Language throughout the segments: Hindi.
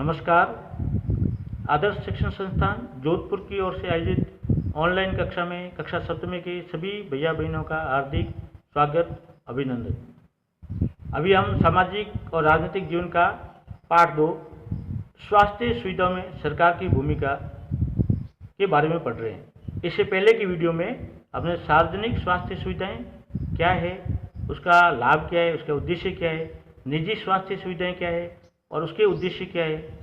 नमस्कार। आदर्श शिक्षण संस्थान जोधपुर की ओर से आयोजित ऑनलाइन कक्षा में कक्षा 7वीं के सभी भैया बहनों का हार्दिक स्वागत, अभिनंदन। अभी हम सामाजिक और राजनीतिक जीवन का पाठ 2 स्वास्थ्य सुविधाओं में सरकार की भूमिका के बारे में पढ़ रहे हैं। इससे पहले की वीडियो में हमने सार्वजनिक स्वास्थ्य सुविधाएं क्या है, उसका लाभ क्या है, उसका उद्देश्य क्या है, निजी स्वास्थ्य सुविधाएं क्या है और उसके उद्देश्य क्या है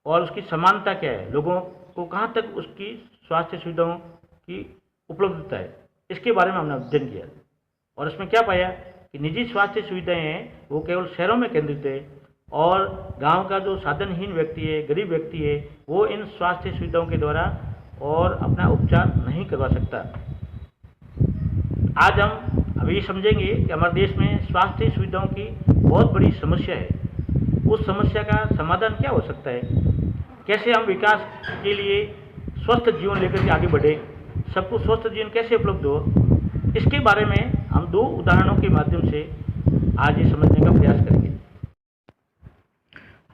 और उसकी समानता क्या है, लोगों को कहाँ तक उसकी स्वास्थ्य सुविधाओं की उपलब्धता है, इसके बारे में हमने अध्ययन किया। और इसमें क्या पाया कि निजी स्वास्थ्य सुविधाएं हैं वो केवल शहरों में केंद्रित है और गांव का जो साधनहीन व्यक्ति है, गरीब व्यक्ति है, वो इन स्वास्थ्य सुविधाओं के द्वारा और अपना उपचार नहीं करवा सकता। आज हम अभी समझेंगे कि हमारे देश में स्वास्थ्य सुविधाओं की बहुत बड़ी समस्या है। उस समस्या का समाधान क्या हो सकता है, कैसे हम विकास के लिए स्वस्थ जीवन लेकर के आगे बढ़े, सबको स्वस्थ जीवन कैसे उपलब्ध हो, इसके बारे में हम 2 उदाहरणों के माध्यम से आज ये समझने का प्रयास करेंगे।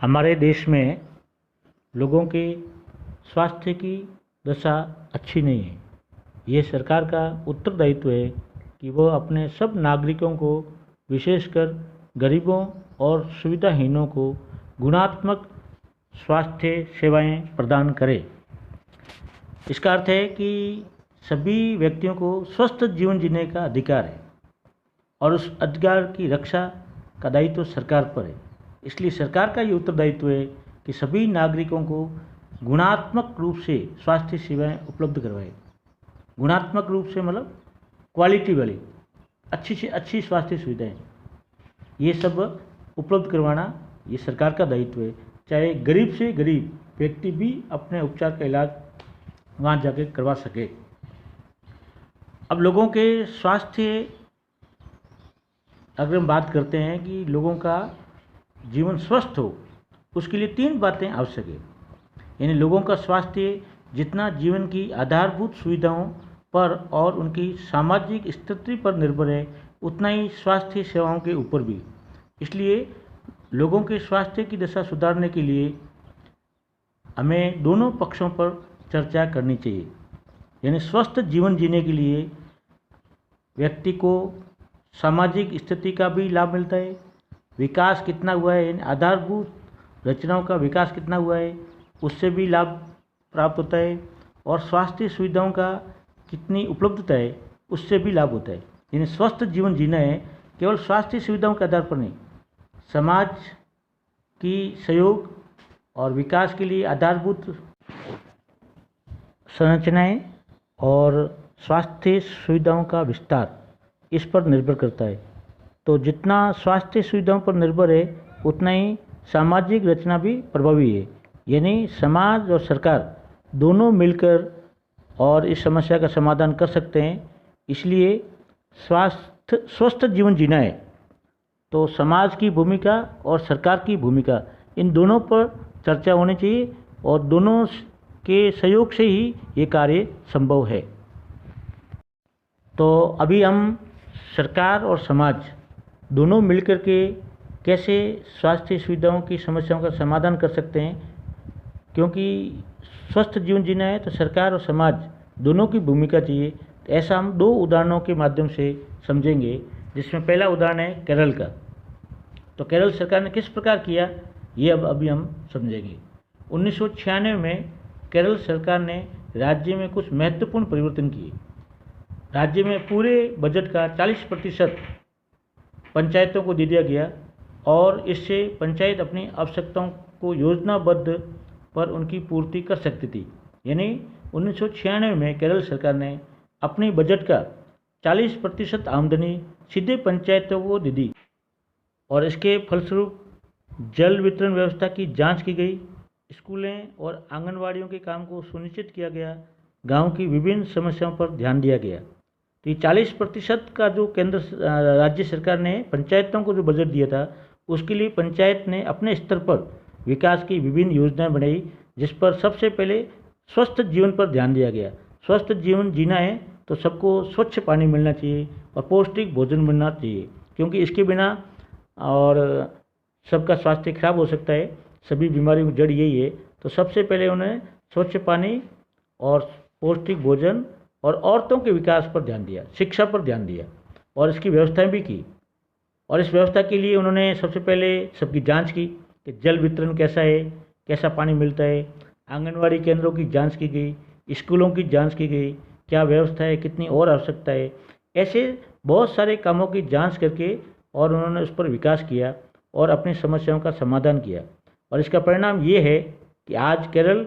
हमारे देश में लोगों के स्वास्थ्य की दशा अच्छी नहीं है। ये सरकार का उत्तरदायित्व है कि वह अपने सब नागरिकों को, विशेषकर गरीबों और सुविधाहीनों को गुणात्मक स्वास्थ्य सेवाएं प्रदान करे। इसका अर्थ है कि सभी व्यक्तियों को स्वस्थ जीवन जीने का अधिकार है और उस अधिकार की रक्षा का दायित्व सरकार पर है। इसलिए सरकार का ये उत्तरदायित्व है कि सभी नागरिकों को गुणात्मक रूप से स्वास्थ्य सेवाएं उपलब्ध करवाए। गुणात्मक रूप से मतलब क्वालिटी वाली अच्छी से अच्छी स्वास्थ्य सुविधाएं, ये सब उपलब्ध करवाना ये सरकार का दायित्व है। चाहे गरीब से गरीब व्यक्ति भी अपने उपचार का इलाज वहाँ जाके करवा सके। अब लोगों के स्वास्थ्य, अगर हम बात करते हैं कि लोगों का जीवन स्वस्थ हो, उसके लिए 3 बातें आवश्यक है। यानी लोगों का स्वास्थ्य जितना जीवन की आधारभूत सुविधाओं पर और उनकी सामाजिक स्थिति पर निर्भर है, उतना ही स्वास्थ्य सेवाओं के ऊपर भी। इसलिए लोगों के स्वास्थ्य की दशा सुधारने के लिए हमें दोनों पक्षों पर चर्चा करनी चाहिए। यानी स्वस्थ जीवन जीने के लिए व्यक्ति को सामाजिक स्थिति का भी लाभ मिलता है, विकास कितना हुआ है, यानी आधारभूत रचनाओं का विकास कितना हुआ है, उससे भी लाभ प्राप्त होता है, और स्वास्थ्य सुविधाओं का कितनी उपलब्धता है, उससे भी लाभ होता है। यानी स्वस्थ जीवन जीना है केवल स्वास्थ्य सुविधाओं के आधार पर नहीं, समाज की सहयोग और विकास के लिए आधारभूत संरचनाएं और स्वास्थ्य सुविधाओं का विस्तार इस पर निर्भर करता है। तो जितना स्वास्थ्य सुविधाओं पर निर्भर है, उतना ही सामाजिक रचना भी प्रभावी है। यानी समाज और सरकार दोनों मिलकर और इस समस्या का समाधान कर सकते हैं। इसलिए स्वस्थ जीवन जीना है तो समाज की भूमिका और सरकार की भूमिका, इन दोनों पर चर्चा होनी चाहिए और दोनों के सहयोग से ही ये कार्य संभव है। तो अभी हम सरकार और समाज दोनों मिलकर के कैसे स्वास्थ्य सुविधाओं की समस्याओं का समाधान कर सकते हैं, क्योंकि स्वस्थ जीवन जीना है तो सरकार और समाज दोनों की भूमिका चाहिए। ऐसा हम 2 उदाहरणों के माध्यम से समझेंगे, जिसमें पहला उदाहरण है केरल का। तो केरल सरकार ने किस प्रकार किया, ये अभी हम समझेंगे। 1996 में केरल सरकार ने राज्य में कुछ महत्वपूर्ण परिवर्तन किए। राज्य में पूरे बजट का 40% पंचायतों को दे दिया गया और इससे पंचायत अपनी आवश्यकताओं को योजनाबद्ध पर उनकी पूर्ति कर सकती थी। यानी 1996 में केरल सरकार ने अपनी बजट का 40% आमदनी सीधे पंचायतों को दे दी और इसके फलस्वरूप जल वितरण व्यवस्था की जांच की गई, स्कूलें और आंगनवाड़ियों के काम को सुनिश्चित किया गया, गांव की विभिन्न समस्याओं पर ध्यान दिया गया। तो ये 40% का जो राज्य सरकार ने पंचायतों को जो बजट दिया था, उसके लिए पंचायत ने अपने स्तर पर विकास की विभिन्न योजनाएं बनाई, जिस पर सबसे पहले स्वस्थ जीवन पर ध्यान दिया गया। स्वस्थ जीवन जीना है तो सबको स्वच्छ पानी मिलना चाहिए और पौष्टिक भोजन मिलना चाहिए, क्योंकि इसके बिना और सबका स्वास्थ्य खराब हो सकता है। सभी बीमारियों की जड़ यही है। तो सबसे पहले उन्हें स्वच्छ पानी और पौष्टिक भोजन और औरतों के विकास पर ध्यान दिया, शिक्षा पर ध्यान दिया और इसकी व्यवस्थाएं भी की। और इस व्यवस्था के लिए उन्होंने सबसे पहले सबकी जांच की कि जल वितरण कैसा है, कैसा पानी मिलता है। आंगनवाड़ी केंद्रों की जांच की गई, स्कूलों की जांच की गई, क्या व्यवस्था है, कितनी और आवश्यकता है। ऐसे बहुत सारे कामों की जांच करके और उन्होंने उस पर विकास किया और अपनी समस्याओं का समाधान किया। और इसका परिणाम ये है कि आज केरल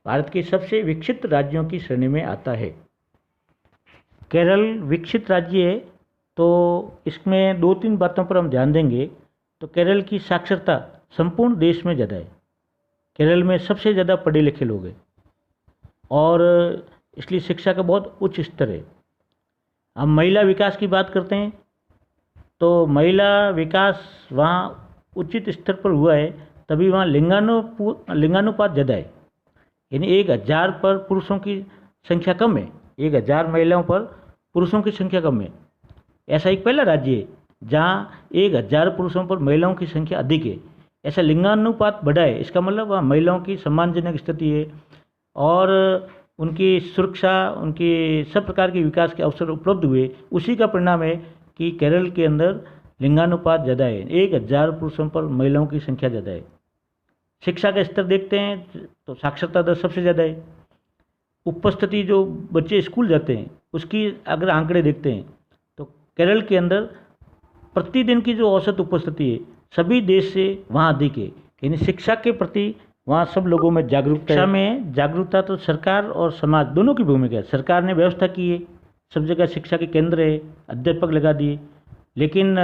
भारत के सबसे विकसित राज्यों की श्रेणी में आता है। केरल विकसित राज्य है तो इसमें दो तीन बातों पर हम ध्यान देंगे। तो केरल की साक्षरता संपूर्ण देश में ज़्यादा है। केरल में सबसे ज़्यादा पढ़े लिखे लोग हैं और इसलिए शिक्षा का बहुत उच्च स्तर है। हम महिला विकास की बात करते हैं तो महिला विकास वहाँ उचित स्तर पर हुआ है, तभी वहाँ लिंगानुपात ज़्यादा है। यानी 1000 पर पुरुषों की संख्या कम है, 1000 महिलाओं पर पुरुषों की संख्या कम है। ऐसा एक पहला राज्य है जहाँ 1000 पुरुषों पर महिलाओं की संख्या अधिक है। ऐसा लिंगानुपात बढ़ा है, इसका मतलब वहाँ महिलाओं की सम्मानजनक स्थिति है और उनकी सुरक्षा, उनके सब प्रकार के विकास के अवसर उपलब्ध हुए। उसी का परिणाम है कि केरल के अंदर लिंगानुपात ज़्यादा है, 1000 पुरुषों पर महिलाओं की संख्या ज़्यादा है। शिक्षा का स्तर देखते हैं तो साक्षरता दर सबसे ज़्यादा है। उपस्थिति, जो बच्चे स्कूल जाते हैं उसकी अगर आंकड़े देखते हैं तो केरल के अंदर प्रतिदिन की जो औसत उपस्थिति है सभी देश से वहाँ अधिक है। यानी शिक्षा के प्रति वहाँ सब लोगों में जागरूकता है। शिक्षा में जागरूकता तो सरकार और समाज दोनों की भूमिका है। सरकार ने व्यवस्था की है, सब जगह शिक्षा के केंद्र है, अध्यापक लगा दिए, लेकिन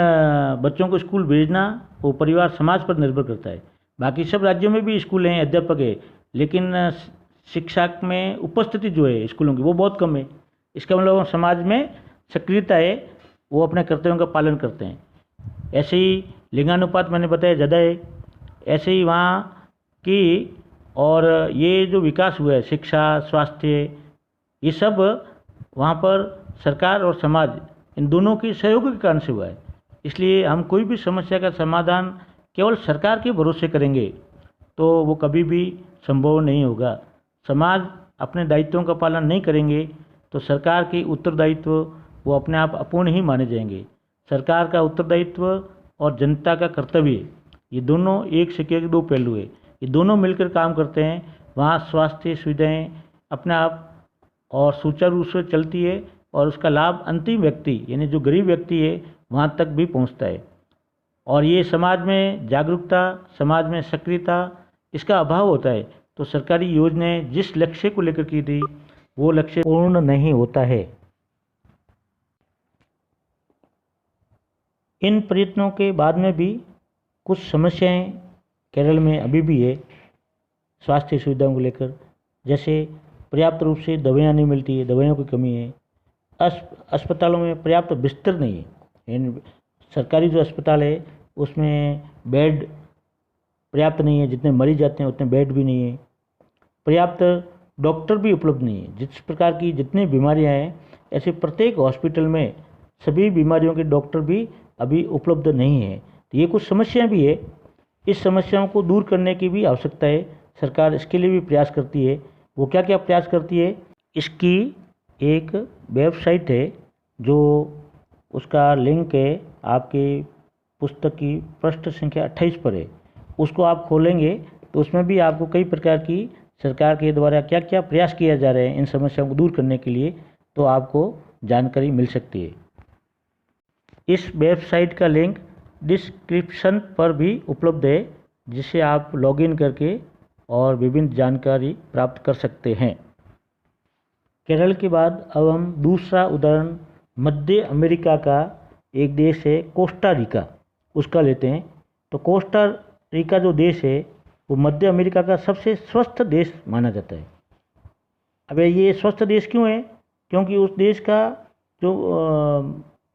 बच्चों को स्कूल भेजना वो परिवार समाज पर निर्भर करता है। बाकी सब राज्यों में भी स्कूल हैं, अध्यापक है, लेकिन शिक्षा में उपस्थिति जो है स्कूलों की वो बहुत कम है। इसका मतलब समाज में सक्रियता है, वो अपने कर्तव्यों का पालन करते हैं। ऐसे ही लिंगानुपात मैंने बताया ज़्यादा है। ऐसे ही वहाँ की और ये जो विकास हुआ है शिक्षा, स्वास्थ्य, ये सब वहाँ पर सरकार और समाज इन दोनों की सहयोग के कारण से हुआ है। इसलिए हम कोई भी समस्या का समाधान केवल सरकार के भरोसे करेंगे तो वो कभी भी संभव नहीं होगा। समाज अपने दायित्वों का पालन नहीं करेंगे तो सरकार के उत्तरदायित्व वो अपने आप अपूर्ण ही माने जाएंगे। सरकार का उत्तरदायित्व और जनता का कर्तव्य, ये दोनों एक सिक्के के दो पहलू है। ये दोनों मिलकर काम करते हैं। वहाँ स्वास्थ्य सुविधाएं अपने आप और सुचारू रूप से चलती है और उसका लाभ अंतिम व्यक्ति यानी जो गरीब व्यक्ति है वहाँ तक भी पहुँचता है। और ये समाज में जागरूकता, समाज में सक्रियता, इसका अभाव होता है तो सरकारी योजनाएं जिस लक्ष्य को लेकर की थी वो लक्ष्य पूर्ण नहीं होता है। इन प्रयत्नों के बाद में भी कुछ समस्याएं केरल में अभी भी है स्वास्थ्य सुविधाओं को लेकर। जैसे पर्याप्त रूप से दवाइयाँ नहीं मिलती है, दवाइयों की कमी है। अस्पतालों में पर्याप्त बिस्तर नहीं है, यानी सरकारी जो अस्पताल है उसमें बेड पर्याप्त नहीं है, जितने मरीज जाते हैं उतने बेड भी नहीं है। पर्याप्त डॉक्टर भी उपलब्ध नहीं है। जिस प्रकार की जितनी बीमारियां हैं ऐसे प्रत्येक हॉस्पिटल में सभी बीमारियों के डॉक्टर भी अभी उपलब्ध नहीं है। तो ये कुछ समस्याएं भी है। इस समस्याओं को दूर करने की भी आवश्यकता है। सरकार इसके लिए भी प्रयास करती है। वो क्या क्या प्रयास करती है, इसकी एक वेबसाइट है जो उसका लिंक है आपके पुस्तक की पृष्ठ संख्या 28 पर है। उसको आप खोलेंगे तो उसमें भी आपको कई प्रकार की सरकार के द्वारा क्या क्या प्रयास किया जा रहे हैं इन समस्याओं को दूर करने के लिए, तो आपको जानकारी मिल सकती है। इस वेबसाइट का लिंक डिस्क्रिप्शन पर भी उपलब्ध है, जिसे आप लॉगिन करके और विभिन्न जानकारी प्राप्त कर सकते हैं। केरल के बाद अब हम दूसरा उदाहरण मध्य अमेरिका का एक देश है कोस्टा रिका, उसका लेते हैं। तो कोस्टा रिका जो देश है वो मध्य अमेरिका का सबसे स्वस्थ देश माना जाता है। अब ये स्वस्थ देश क्यों है? क्योंकि उस देश का जो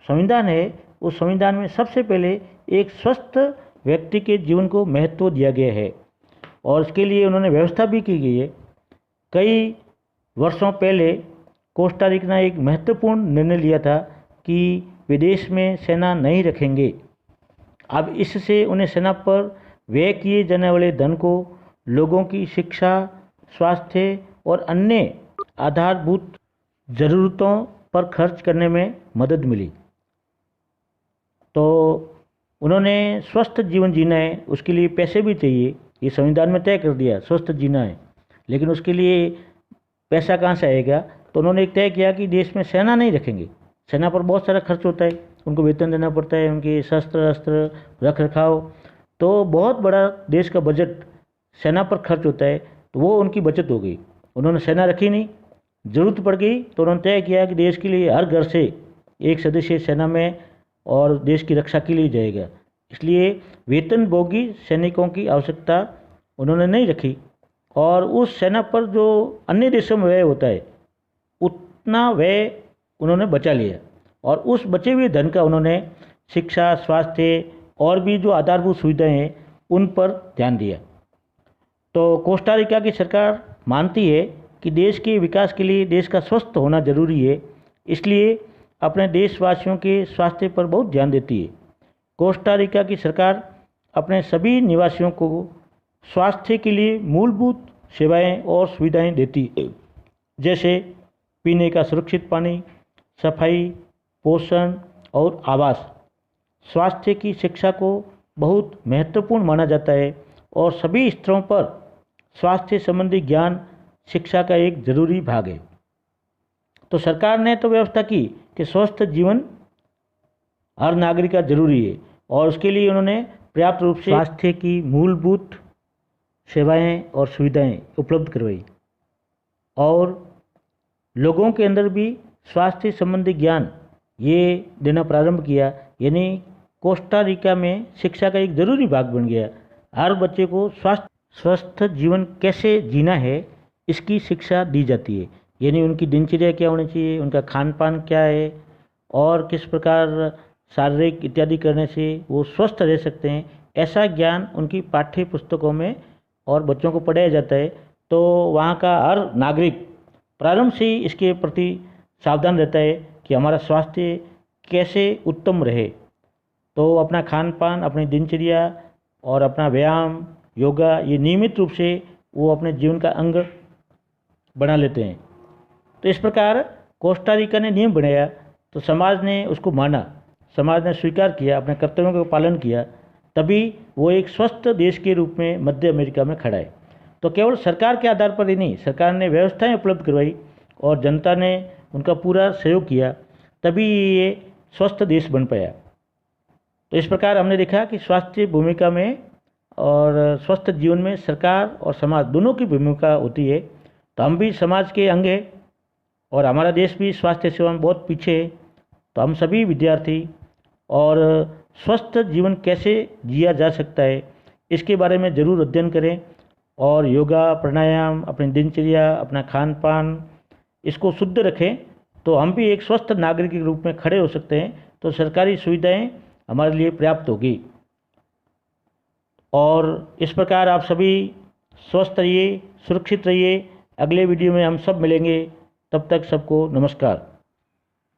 संविधान है उस संविधान में सबसे पहले एक स्वस्थ व्यक्ति के जीवन को महत्व दिया गया है और इसके लिए उन्होंने व्यवस्था भी की गई है। कई वर्षों पहले कोस्टा रिका ने एक महत्वपूर्ण निर्णय लिया था कि विदेश में सेना नहीं रखेंगे। अब इससे उन्हें सेना पर व्यय किए जाने वाले धन को लोगों की शिक्षा, स्वास्थ्य और अन्य आधारभूत ज़रूरतों पर खर्च करने में मदद मिली। तो उन्होंने स्वस्थ जीवन जीना है, उसके लिए पैसे भी चाहिए, ये संविधान में तय कर दिया स्वस्थ जीना है, लेकिन उसके लिए पैसा कहाँ से आएगा? तो उन्होंने एक तय किया कि देश में सेना नहीं रखेंगे। सेना पर बहुत सारा खर्च होता है, उनको वेतन देना पड़ता है, उनके शस्त्र अस्त्र रख रखाव, तो बहुत बड़ा देश का बजट सेना पर खर्च होता है, तो वो उनकी बचत हो गई। उन्होंने सेना रखी नहीं, ज़रूरत पड़ गई तो उन्होंने तय किया कि देश के लिए हर घर से एक सदस्य सेना में और देश की रक्षा के लिए जाएगा। इसलिए वेतनभोगी सैनिकों की आवश्यकता उन्होंने नहीं रखी, और उस सेना पर जो अन्य देशों में व्यय होता है उतना व्यय उन्होंने बचा लिया, और उस बचे हुए धन का उन्होंने शिक्षा, स्वास्थ्य और भी जो आधारभूत सुविधाएं हैं उन पर ध्यान दिया। तो कोस्टा रिका की सरकार मानती है कि देश के विकास के लिए देश का स्वस्थ होना जरूरी है, इसलिए अपने देशवासियों के स्वास्थ्य पर बहुत ध्यान देती है। कोस्टा रिका की सरकार अपने सभी निवासियों को स्वास्थ्य के लिए मूलभूत सेवाएं और सुविधाएं देती है, जैसे पीने का सुरक्षित पानी, सफाई, पोषण और आवास। स्वास्थ्य की शिक्षा को बहुत महत्वपूर्ण माना जाता है, और सभी स्तरों पर स्वास्थ्य संबंधी ज्ञान शिक्षा का एक जरूरी भाग है। तो सरकार ने तो व्यवस्था की कि स्वस्थ जीवन हर नागरिक का जरूरी है, और उसके लिए उन्होंने पर्याप्त रूप से स्वास्थ्य की मूलभूत सेवाएं और सुविधाएं उपलब्ध करवाई, और लोगों के अंदर भी स्वास्थ्य संबंधी ज्ञान ये देना प्रारंभ किया। यानी कोस्टा रिका में शिक्षा का एक ज़रूरी भाग बन गया। हर बच्चे को स्वस्थ जीवन कैसे जीना है इसकी शिक्षा दी जाती है, यानी उनकी दिनचर्या क्या होनी चाहिए, उनका खान पान क्या है, और किस प्रकार शारीरिक इत्यादि करने से वो स्वस्थ रह सकते हैं, ऐसा ज्ञान उनकी पाठ्य पुस्तकों में और बच्चों को पढ़ाया जाता है। तो वहाँ का हर नागरिक प्रारंभ से ही इसके प्रति सावधान रहता है कि हमारा स्वास्थ्य कैसे उत्तम रहे। तो अपना खान पान, अपनी दिनचर्या और अपना व्यायाम, योगा, ये नियमित रूप से वो अपने जीवन का अंग बना लेते हैं। तो इस प्रकार कोस्टा रिका ने नियम बनाया, तो समाज ने उसको माना, समाज ने स्वीकार किया, अपने कर्तव्यों का पालन किया, तभी वो एक स्वस्थ देश के रूप में मध्य अमेरिका में खड़ा है। तो केवल सरकार के आधार पर ही नहीं, सरकार ने व्यवस्थाएं उपलब्ध करवाई और जनता ने उनका पूरा सहयोग किया, तभी ये स्वस्थ देश बन पाया। तो इस प्रकार हमने देखा कि स्वास्थ्य भूमिका में और स्वस्थ जीवन में सरकार और समाज दोनों की भूमिका होती है। तो हम भी समाज के अंग हैं, और हमारा देश भी स्वास्थ्य सेवा में बहुत पीछे है। तो हम सभी विद्यार्थी और स्वस्थ जीवन कैसे जिया जा सकता है इसके बारे में ज़रूर अध्ययन करें, और योगा, प्राणायाम, अपनी दिनचर्या, अपना खान पान इसको शुद्ध रखें, तो हम भी एक स्वस्थ नागरिक के रूप में खड़े हो सकते हैं। तो सरकारी सुविधाएं हमारे लिए पर्याप्त होगी। और इस प्रकार आप सभी स्वस्थ रहिए, सुरक्षित रहिए। अगले वीडियो में हम सब मिलेंगे, तब तक सबको नमस्कार।